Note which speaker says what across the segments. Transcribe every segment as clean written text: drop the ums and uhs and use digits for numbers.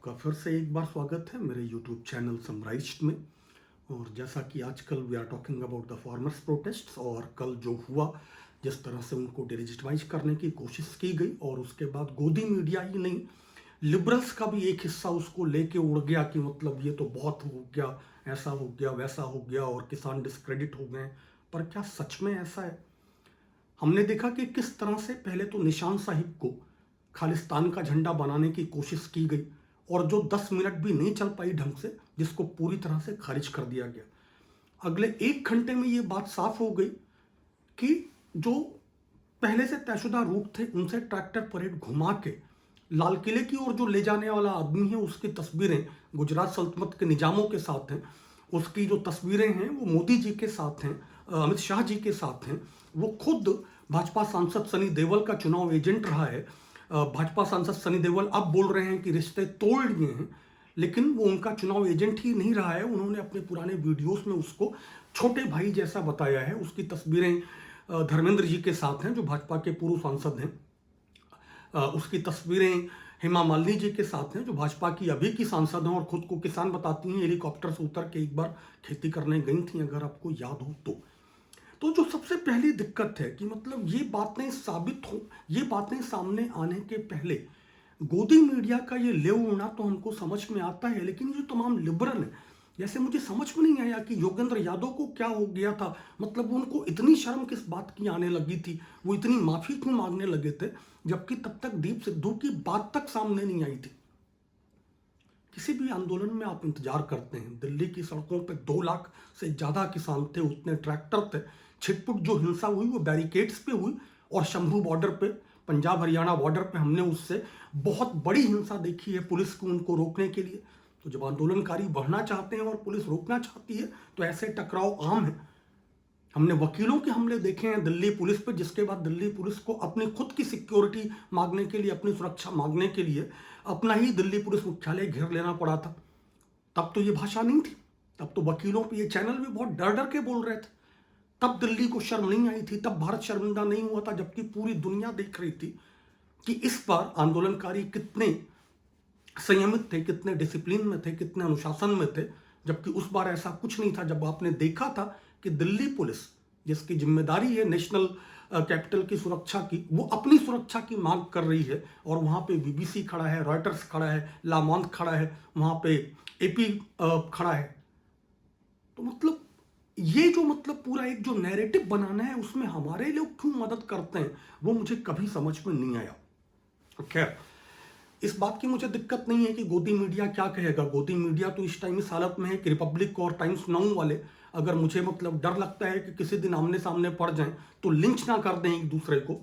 Speaker 1: आपका फिर से एक बार स्वागत है मेरे YouTube चैनल समराइज्ड में। और जैसा कि आजकल we are talking about the farmers protest, और कल जो हुआ, जिस तरह से उनको डिजिटमाइज करने की कोशिश की गई, और उसके बाद गोदी मीडिया ही नहीं, लिबरल्स का भी एक हिस्सा उसको लेके उड़ गया कि मतलब ये तो बहुत हो गया, ऐसा हो गया, वैसा हो गया, और किसान डिस्क्रेडिट हो गए। पर क्या सच में ऐसा है? हमने देखा कि किस तरह से पहले तो निशान साहिब को खालिस्तान का झंडा बनाने की कोशिश की गई, और जो 10 मिनट भी नहीं चल पाई ढंग से, जिसको पूरी तरह से खारिज कर दिया गया। अगले 1 घंटे में ये बात साफ हो गई कि जो पहले से तयशुदा रूट थे उनसे ट्रैक्टर परेड घुमा के लाल किले की ओर जो ले जाने वाला आदमी है, उसकी तस्वीरें गुजरात सल्तनत के निजामों के साथ हैं, उसकी जो तस्वीरें हैं वो मोदी जी के साथ हैं, अमित शाह जी के साथ हैं। वो खुद भाजपा सांसद सनी देओल का चुनाव एजेंट रहा है। भाजपा सांसद सनी देओल अब बोल रहे हैं कि रिश्ते तोड़ लिए हैं, लेकिन वो उनका चुनाव एजेंट ही नहीं रहा है। उन्होंने अपने पुराने वीडियोस में उसको छोटे भाई जैसा बताया है। उसकी तस्वीरें धर्मेंद्र जी के साथ हैं, जो भाजपा के पूर्व सांसद हैं। उसकी तस्वीरें हेमा मालिनी जी के साथ हैं, जो भाजपा की अभी की सांसद हैं और खुद को किसान बताती हैं। हेलीकॉप्टर से उतर के एक बार खेती करने गई थी, अगर आपको याद हो तो जो सबसे पहली दिक्कत है कि मतलब ये बातें सामने आने के पहले गोदी मीडिया का ये ले उड़ना तो हमको समझ में आता है, लेकिन जो तमाम लिबरल है, जैसे मुझे समझ में नहीं आया कि योगेंद्र यादव को क्या हो गया था। मतलब उनको इतनी शर्म किस बात की आने लगी थी, वो इतनी माफी क्यों मांगने लगे थे, जबकि तब तक दीप सिद्धू की बात तक सामने नहीं आई थी। किसी भी आंदोलन में आप इंतजार करते हैं, दिल्ली की सड़कों पे 2 लाख से ज्यादा किसान थे, उतने ट्रैक्टर थे। छिटपुट जो हिंसा हुई वो बैरिकेड्स पे हुई, और शंभू बॉर्डर पे, पंजाब हरियाणा बॉर्डर पे हमने उससे बहुत बड़ी हिंसा देखी है पुलिस को उनको रोकने के लिए। तो जब आंदोलनकारी बढ़ना चाहते हैं और पुलिस रोकना चाहती है तो ऐसे टकराव आम है। हमने वकीलों के हमले देखे हैं दिल्ली पुलिस पे, जिसके बाद दिल्ली पुलिस को अपनी खुद की सिक्योरिटी मांगने के लिए, अपनी सुरक्षा मांगने के लिए अपना ही दिल्ली पुलिस मुख्यालय घेर लेना पड़ा था। तब तो ये भाषा नहीं थी, तब तो वकीलों पे ये चैनल भी बहुत डर डर के बोल रहे थे। तब दिल्ली को शर्म नहीं आई थी, तब भारत शर्मिंदा नहीं हुआ था, जबकि पूरी दुनिया देख रही थी कि इस बार आंदोलनकारी कितने संयमित थे, कितने डिसिप्लिन में थे, कितने अनुशासन में थे। जबकि उस बार ऐसा कुछ नहीं था। जब आपने देखा था कि दिल्ली पुलिस, जिसकी जिम्मेदारी है नेशनल कैपिटल की सुरक्षा की, वो अपनी सुरक्षा की मांग कर रही है, और वहां पे बीबीसी खड़ा है, रॉयटर्स खड़ा है, लामोंट खड़ा है, वहां पे एपी खड़ा है। तो मतलब ये जो मतलब पूरा एक जो नैरेटिव बनाना है, उसमें हमारे लोग क्यों मदद करते हैं, वो मुझे कभी समझ में नहीं आया। खैर, इस बात की मुझे दिक्कत नहीं है कि गोदी मीडिया क्या कहेगा। गोदी मीडिया तो इस टाइम इस हालत में है कि रिपब्लिक और टाइम्स नाउ वाले, अगर मुझे मतलब डर लगता है कि किसी दिन आमने सामने पड़ जाएं तो लिंच ना कर दें एक दूसरे को।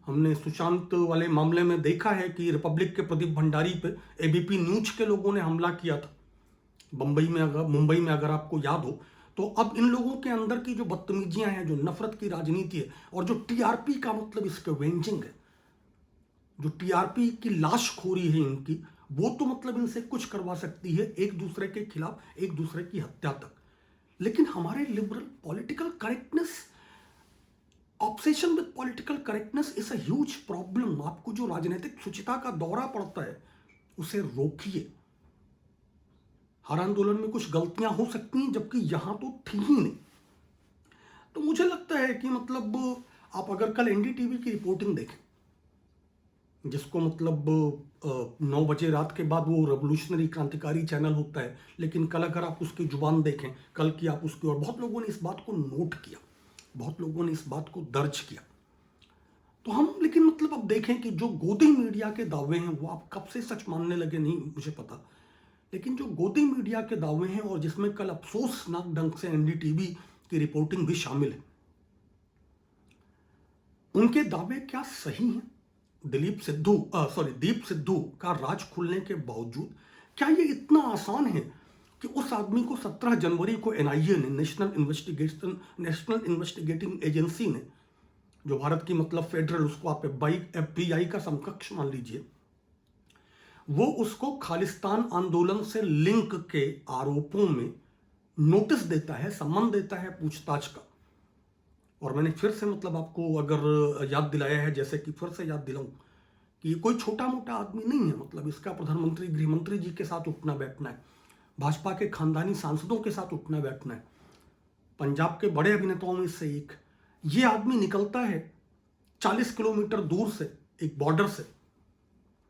Speaker 1: हमने सुशांत वाले मामले में देखा है कि रिपब्लिक के प्रदीप भंडारी पे एबीपी न्यूज के लोगों ने हमला किया था मुंबई में, अगर आपको याद हो। तो अब इन लोगों के अंदर की जो बदतमीजियां हैं, जो नफरत की राजनीति है, और जो टीआरपी का मतलब इसके वेंजिंग है, जो टीआरपी की लाशखोरी है इनकी, वो तो मतलब इनसे कुछ करवा सकती है, एक दूसरे के खिलाफ, एक दूसरे की हत्या तक। लेकिन हमारे liberal political correctness, obsession with political correctness is a huge problem. आपको जो राजनीतिक शुचिता का दौरा पड़ता है, उसे रोकिए। हर आंदोलन में कुछ गलतियां हो सकती हैं, जबकि यहां तो थी ही नहीं। तो मुझे लगता है कि मतलब आप अगर कल एनडीटीवी की रिपोर्टिंग देखें, जिसको मतलब 9 बजे रात के बाद वो रेवोल्यूशनरी क्रांतिकारी चैनल होता है, लेकिन कल अगर आप उसकी जुबान देखें, कल की आप उसकी, और बहुत लोगों ने इस बात को नोट किया, बहुत लोगों ने इस बात को दर्ज किया। तो हम लेकिन मतलब अब देखें कि जो गोदी मीडिया के दावे हैं वो आप कब से सच मानने लगे नहीं मुझे पता, लेकिन जो गोदी मीडिया के दावे हैं, और जिसमें कल अफसोसनाक ढंग से एनडीटीवी की रिपोर्टिंग भी शामिल है, उनके दावे क्या सही हैं? दीप सिद्धू का राज खुलने के बावजूद क्या ये इतना आसान है कि उस आदमी को 17 जनवरी को एनआईए ने, नेशनल इन्वेस्टिगेटिंग एजेंसी ने, जो भारत की मतलब फेडरल, उसको आप एफबीआई का समकक्ष मान लीजिए, वो उसको खालिस्तान आंदोलन से लिंक के आरोपों में नोटिस देता है, सम्मन देता है पूछताछ का। और मैंने फिर से मतलब आपको अगर याद दिलाया है, जैसे कि फिर से याद दिलाऊं कि ये कोई छोटा मोटा आदमी नहीं है, मतलब इसका प्रधानमंत्री गृह मंत्री जी के साथ उठना बैठना है, भाजपा के खानदानी सांसदों के साथ उठना बैठना है, पंजाब के बड़े अभिनेताओं में से एक। ये आदमी निकलता है 40 किलोमीटर दूर से, एक बॉर्डर से,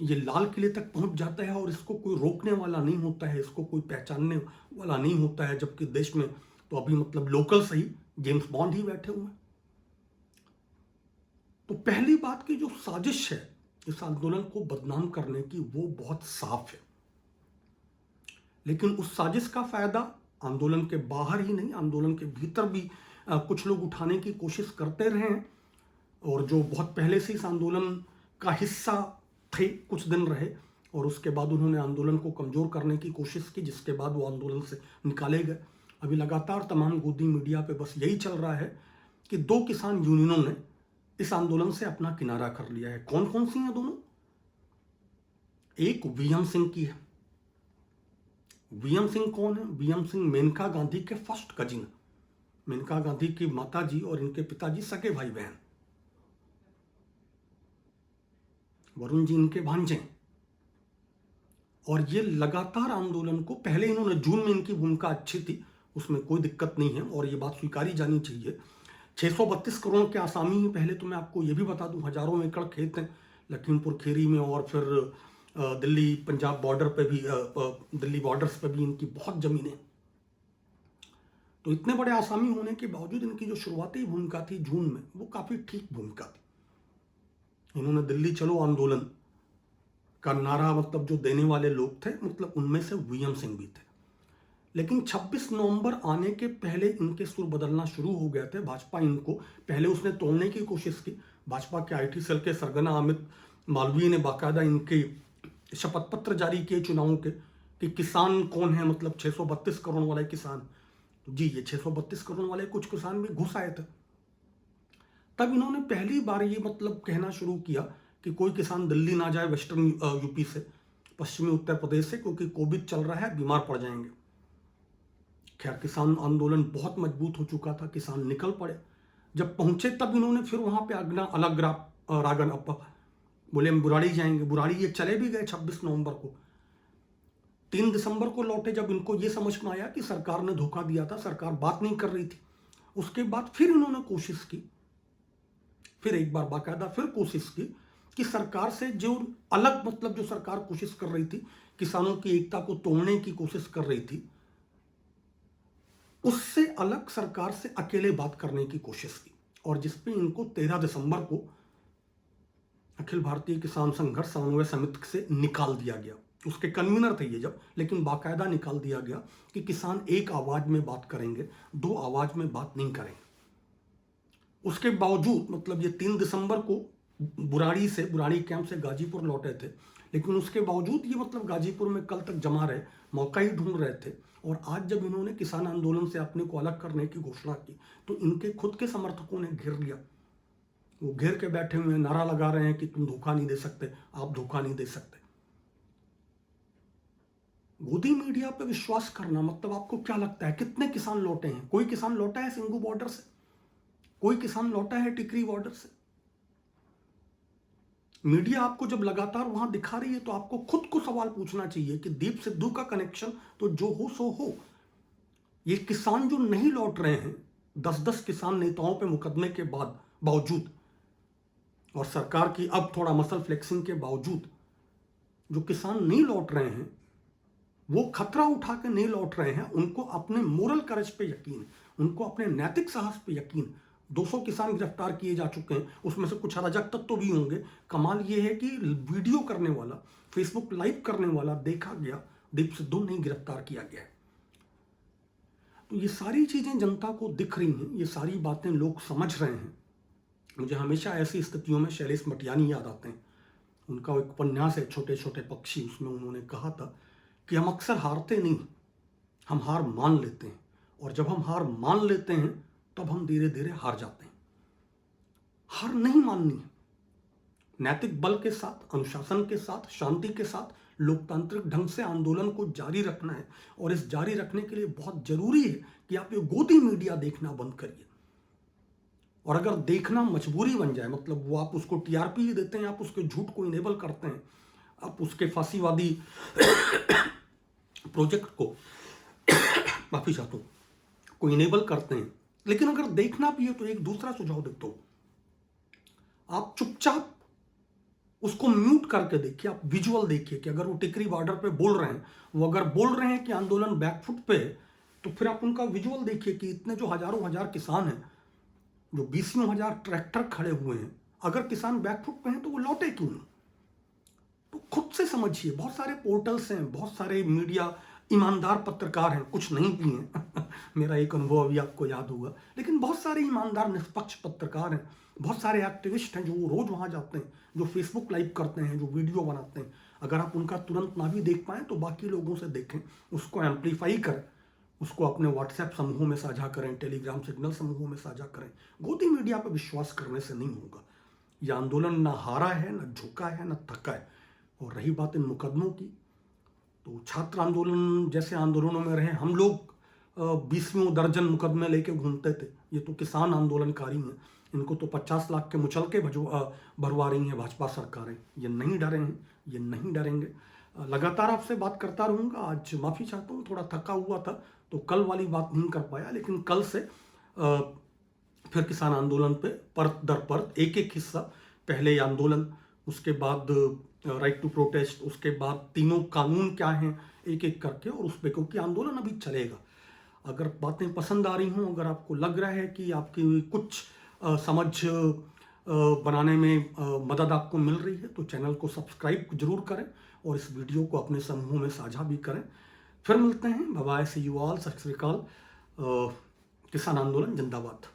Speaker 1: ये लाल किले तक पहुंच जाता है और इसको कोई रोकने वाला नहीं होता है, इसको कोई पहचानने वाला नहीं होता है। जबकि देश में तो अभी मतलब लोकल से ही जेम्स बॉन्ड ही बैठे हुए हैं। तो पहली बात की जो साजिश है इस आंदोलन को बदनाम करने की, वो बहुत साफ है। लेकिन उस साजिश का फायदा आंदोलन के बाहर ही नहीं, आंदोलन के भीतर भी कुछ लोग उठाने की कोशिश करते रहे हैं, और जो बहुत पहले से इस आंदोलन का हिस्सा थे, कुछ दिन रहे, और उसके बाद उन्होंने आंदोलन को कमजोर करने की कोशिश की, जिसके बाद वो आंदोलन से निकाले गए। अभी लगातार तमाम गोदी मीडिया पे बस यही चल रहा है कि 2 किसान यूनियनों ने इस आंदोलन से अपना किनारा कर लिया है। कौन कौन सी हैं दोनों? एक वीएम सिंह की है। वीएम सिंह कौन है? वीएम सिंह मेनका गांधी के फर्स्ट कजिन, मेनका गांधी की माता जी और इनके पिताजी सगे भाई बहन। वरुण जी इनके भांजे। और ये लगातार आंदोलन को, पहले इन्होंने जून में, इनकी भूमिका अच्छी थी, उसमें कोई दिक्कत नहीं है और ये बात स्वीकारी जानी चाहिए। 632 करोड़ के आसामी ही, पहले तो मैं आपको ये भी बता दूं, हजारों एकड़ खेत हैं लखीमपुर खीरी में, और फिर दिल्ली पंजाब बॉर्डर पे भी, दिल्ली बॉर्डर्स पे भी इनकी बहुत जमीनें। तो इतने बड़े आसामी होने के बावजूद इनकी जो शुरुआती भूमिका थी जून में, वो काफी ठीक भूमिका थी। इन्होंने दिल्ली चलो आंदोलन का नारा मतलब जो देने वाले लोग थे, मतलब उनमें से वीएम सिंह भी थे। लेकिन 26 नवंबर आने के पहले इनके सुर बदलना शुरू हो गए थे। भाजपा इनको, पहले उसने तोड़ने की कोशिश की। भाजपा के आईटी सेल के सरगना अमित मालवीय ने बाकायदा इनके शपथ पत्र जारी किए चुनावों के, कि किसान कौन है, मतलब 632 करोड़ वाले किसान। जी, ये 632 करोड़ वाले कुछ किसान भी घुस आए थे। तब इन्होंने पहली बार ये मतलब कहना शुरू किया कि कोई किसान दिल्ली ना जाए, वेस्टर्न यूपी से, पश्चिमी उत्तर प्रदेश से, क्योंकि कोविड चल रहा है, बीमार पड़ जाएंगे। खैर, किसान आंदोलन बहुत मजबूत हो चुका था, किसान निकल पड़े। जब पहुंचे तब इन्होंने फिर वहां पे अलग रागन बोले हम बुराड़ी जाएंगे। बुराड़ी ये चले भी गए 26 नवंबर को। 3 दिसंबर को लौटे, जब इनको ये समझ में आया कि सरकार ने धोखा दिया था, सरकार बात नहीं कर रही थी। उसके बाद फिर इन्होंने कोशिश की, फिर एक बार बाकायदा फिर कोशिश की कि सरकार से जो अलग, मतलब जो सरकार कोशिश कर रही थी, किसानों की एकता को तोड़ने की कोशिश कर रही थी, उससे अलग सरकार से अकेले बात करने की कोशिश की। और जिसपे इनको 13 दिसंबर को अखिल भारतीय किसान संघर्ष समन्वय समिति से निकाल दिया गया। उसके कन्वीनर थे ये जब, लेकिन बाकायदा निकाल दिया गया कि किसान एक आवाज में बात करेंगे, 2 आवाज में बात नहीं करेंगे। उसके बावजूद मतलब ये 3 दिसंबर को बुराड़ी कैंप से गाजीपुर लौटे थे, लेकिन उसके बावजूद ये मतलब गाजीपुर में कल तक जमा रहे, मौका ही ढूंढ रहे थे। और आज जब इन्होंने किसान आंदोलन से अपने को अलग करने की घोषणा की, तो इनके खुद के समर्थकों ने घेर लिया। वो घेर के बैठे हुए नारा लगा रहे हैं कि तुम धोखा नहीं दे सकते, आप धोखा नहीं दे सकते। गोदी मीडिया पे विश्वास करना, मतलब आपको क्या लगता है कितने किसान लौटे हैं? कोई किसान लौटा है सिंगू बॉर्डर से? कोई किसान लौटा है टिकरी बॉर्डर से? मीडिया आपको जब लगातार वहां दिखा रही है, तो आपको खुद को सवाल पूछना चाहिए कि दीप सिद्धू का कनेक्शन तो जो हो सो हो। ये किसान जो नहीं लौट रहे हैं, 10-10 किसान नेताओं पे मुकदमे के बावजूद, और सरकार की अब थोड़ा मसल फ्लेक्सिंग के बावजूद, जो किसान नहीं लौट रहे हैं, वो खतरा उठा के नहीं लौट रहे हैं। उनको अपने मोरल करेज पे यकीन, उनको अपने नैतिक साहस पे यकीन। 200 किसान गिरफ्तार किए जा चुके हैं, उसमें से कुछ अराजक तत्व भी होंगे। कमाल ये है कि वीडियो करने वाला, फेसबुक लाइव करने वाला देखा गया, दीप सिद्धू नहीं गिरफ्तार किया गया। तो ये सारी चीजें जनता को दिख रही हैं, ये सारी बातें लोग समझ रहे हैं। मुझे हमेशा ऐसी स्थितियों में शैलेश मटियानी याद आते हैं। उनका एक उपन्यास है छोटे छोटे पक्षी, उसमें उन्होंने कहा था कि हम अक्सर हारते नहीं, हम हार मान लेते हैं, और जब हम हार मान लेते हैं तब हम धीरे धीरे हार जाते हैं। हार नहीं माननी है। नैतिक बल के साथ, अनुशासन के साथ, शांति के साथ, लोकतांत्रिक ढंग से आंदोलन को जारी रखना है। और इस जारी रखने के लिए बहुत जरूरी है कि आप ये गोदी मीडिया देखना बंद करिए। और अगर देखना मजबूरी बन जाए, मतलब वो आप उसको टीआरपी ही देते हैं, आप उसके झूठ को इनेबल करते हैं, आप उसके फांसीवादी प्रोजेक्ट को माफी चाहता हूँ को इनेबल करते हैं, लेकिन अगर देखना भी है तो एक दूसरा सुझाव देता हूं, आप चुपचाप उसको म्यूट करके देखिए, आप विजुअल देखिए कि अगर वो टिकरी बॉर्डर पे बोल रहे हैं, वो अगर बोल रहे हैं कि आंदोलन बैकफुट पे है, तो फिर आप उनका विजुअल देखिए कि इतने जो हजारों हजार किसान हैं, जो 20,000 ट्रैक्टर खड़े हुए हैं, अगर किसान बैकफुट पे हैं तो वो लौटे क्यों नहीं? तो खुद से समझिए। बहुत सारे पोर्टल्स हैं, बहुत सारे मीडिया ईमानदार पत्रकार हैं, कुछ नहीं भी हैं मेरा एक अनुभव अभी आपको याद होगा, लेकिन बहुत सारे ईमानदार निष्पक्ष पत्रकार हैं, बहुत सारे एक्टिविस्ट हैं जो रोज वहां जाते हैं, जो फेसबुक लाइव करते हैं, जो वीडियो बनाते हैं। अगर आप उनका तुरंत ना भी देख पाएं तो बाकी लोगों से देखें, उसको एम्पलीफाई करें, उसको अपने व्हाट्सएप समूहों में साझा करें, टेलीग्राम सिग्नल समूहों में साझा करें। गोदी मीडिया पर विश्वास करने से नहीं होगा। यह आंदोलन ना हारा है, ना झुका है, ना थका है। और रही बात इन मुकदमों की, तो छात्र आंदोलन जैसे आंदोलनों में रहे हम लोग 20वीं दर्जन मुकदमे लेके घूमते थे। ये तो किसान आंदोलनकारी हैं, इनको तो 50 लाख के मुचलके भरवा रही हैं भाजपा सरकारें। ये नहीं डरे हैं, ये नहीं डरेंगे। लगातार आपसे बात करता रहूँगा। आज माफ़ी चाहता हूँ, थोड़ा थका हुआ था तो कल वाली बात नहीं कर पाया, लेकिन कल से फिर किसान आंदोलन पे परत दर परत एक एक हिस्सा, पहले आंदोलन, उसके बाद राइट टू प्रोटेस्ट, उसके बाद तीनों कानून क्या हैं, एक एक करके, और उस पर, क्योंकि आंदोलन अभी चलेगा। अगर बातें पसंद आ रही हों, अगर आपको लग रहा है कि आपकी कुछ समझ बनाने में मदद आपको मिल रही है, तो चैनल को सब्सक्राइब जरूर करें और इस वीडियो को अपने समूहों में साझा भी करें। फिर मिलते हैं। Bye bye, see you all, Sat Sri अकाल। किसान आंदोलन जिंदाबाद।